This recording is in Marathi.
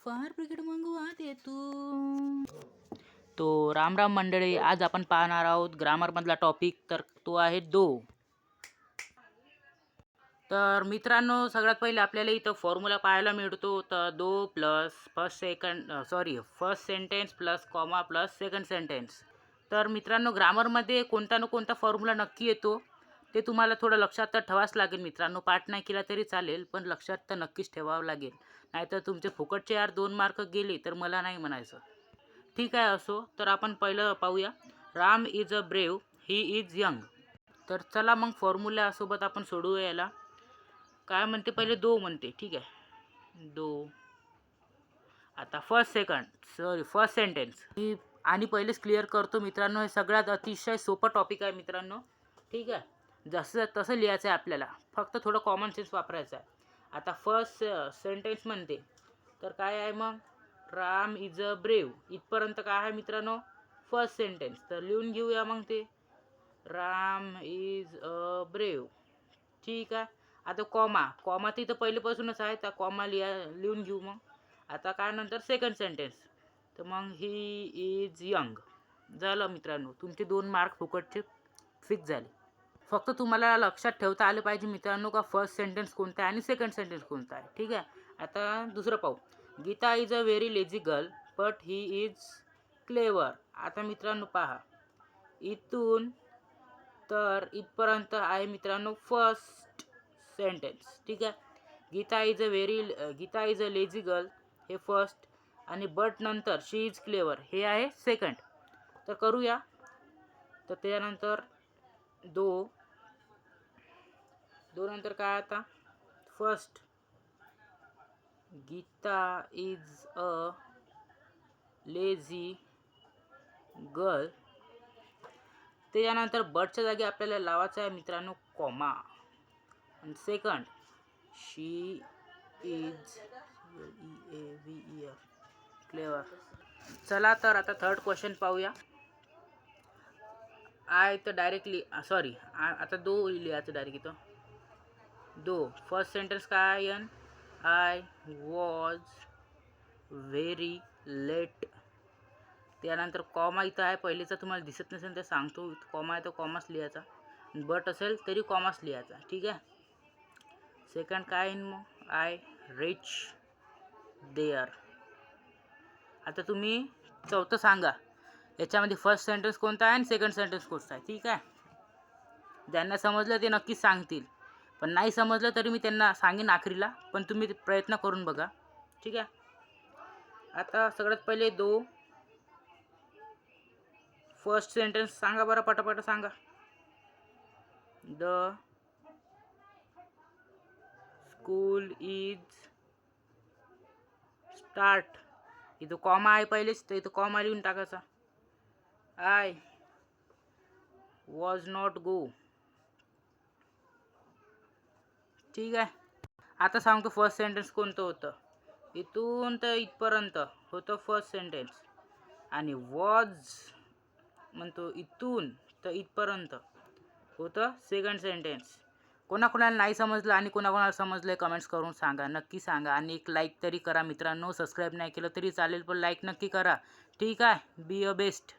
फायर ब्रिगेड मंगवा दे तू. तो राम राम मंडळी, आज आपण पाहणार आहोत ग्रामरमधला टॉपिक, तर तो आहे दो. तर मित्रांनो, सगळ्यात पहिले आपल्याला इथं फॉर्म्युला पाहायला मिळतो. तर दो plus first sentence plus comma plus second sentence. तर मित्रांनो, ग्रामरमध्ये कोणता ना कोणता फॉर्म्युला नक्की येतो. ते तुम्हाला थोडं लक्षात तर ठेवावंच लागेल मित्रांनो. पाठ नाही केला तरी चालेल, पण लक्षात तर नक्कीच ठेवावं लागेल. नाहीतर तुमचे फुकटचे 2 मार्क गेले तर मला नाही म्हणायचं. ठीक आहे, असो. तर आपण पहिलं पाहूया. Ram is a brave, he is young. तर चला मग फॉर्म्युल्यासोबत आपण सोडवूया याला. काय म्हणते, पहिले दो म्हणते. ठीक आहे, दो. आता फर्स्ट सेंटेन्स आणि पहिलेच क्लिअर करतो मित्रांनो, हे सगळ्यात अतिशय सोपं टॉपिक आहे मित्रांनो. ठीक आहे, जसं तसं लिहायचं आहे आपल्याला, फक्त थोडं कॉमन सेन्स वापरायचं आहे. आता फर्स्ट सेंटेन्स म्हणते, तर काय आहे मग, राम इज अ ब्रेव. इथपर्यंत काय आहे मित्रांनो, फर्स्ट सेंटेन्स. तर लिहून घेऊया मग ते, राम इज अ ब्रेव. ठीक आहे. आता कॉमा तर इथं पहिलेपासूनच आहे, त्या कॉमा लिहून घेऊ मग. आता काय नंतर सेकंड सेंटेन्स, तर मग ही इज यंग. झालं मित्रांनो, तुमचे 2 मार्क फुकटचे फिक्स झाले. फक्त तुम्हाला लक्षात ठेवता आले पाहिजे मित्रांनो का फर्स्ट सेंटेन्स कोणता आहे आणि सेकंड सेंटेन्स कोणता आहे. ठीक आहे. आता दुसरं पाहू. Gita is a very lazy girl but he is clever. आता मित्रांनो पहा, इथून तर इथपर्यंत आहे मित्रांनो फर्स्ट सेंटेन्स. ठीक आहे. Gita is a lazy girl हे फर्स्ट, आणि बट नंतर शी इज क्लेवर हे आहे सेकंड. तर करूया. तर त्यानंतर दो नंतर काय, आता first Gita is a lazy girl. त्याच्यानंतर बटच्या जागी आपल्याला लावायचं आहे मित्रांनो कॉमा. आणि सेकंड शी इज क्लेवर. चला तर आता थर्ड क्वेश्चन पाहूया. तर डायरेक्टली आता दो लिहायचं डायरेक्ट इथं. दो फर्स्ट सेंटेन्स काय आहे, आय वॉज व्हेरी लेट. त्यानंतर कॉमा इथं आहे, पहिलेचा तुम्हाला दिसत नसेल तर सांगतो, कॉमा आहे तर कॉमाच लिहायचा, बट असेल तरी कॉमाच लिहायचा. ठीक आहे. सेकंड काय मग, आय रिच देअर. आता तुम्ही चौथं सांगा, याच्यामध्ये फर्स्ट सेंटेन्स कोणता आहे आणि सेकंड सेंटेन्स कोणता आहे. ठीक आहे. ज्यांना समजलं ते नक्कीच सांगतील, पण नाही समजलं तरी मी त्यांना सांगेन आखरीला, पण तुम्ही प्रयत्न करून बघा. ठीक आहे. आता सगळ्यात पहिले दो फर्स्ट सेंटेन्स सांगा बरं, पटापट सांगा. The school is start. इथं कॉमा आहे पहिलेच, तर इथं कॉमा लिहून टाकायचा. I was not go. ठीक आहे. आता सांगतो फर्स्ट सेंटेन्स कोणतं होतं. इथून तर इथपर्यंत होतं फर्स्ट सेंटेन्स, आणि वॉज म्हणतो इथून तर इथपर्यंत होतं सेकंड सेंटेन्स. कोणाकोणाला नाही समजलं आणि कोणाकोणाला समजलं कमेंट्स करून सांगा, नक्की सांगा. आणि एक लाईक तरी करा मित्रांनो. सबस्क्राईब नाही केलं तरी चालेल, पण लाईक नक्की करा. ठीक आहे. Be a best.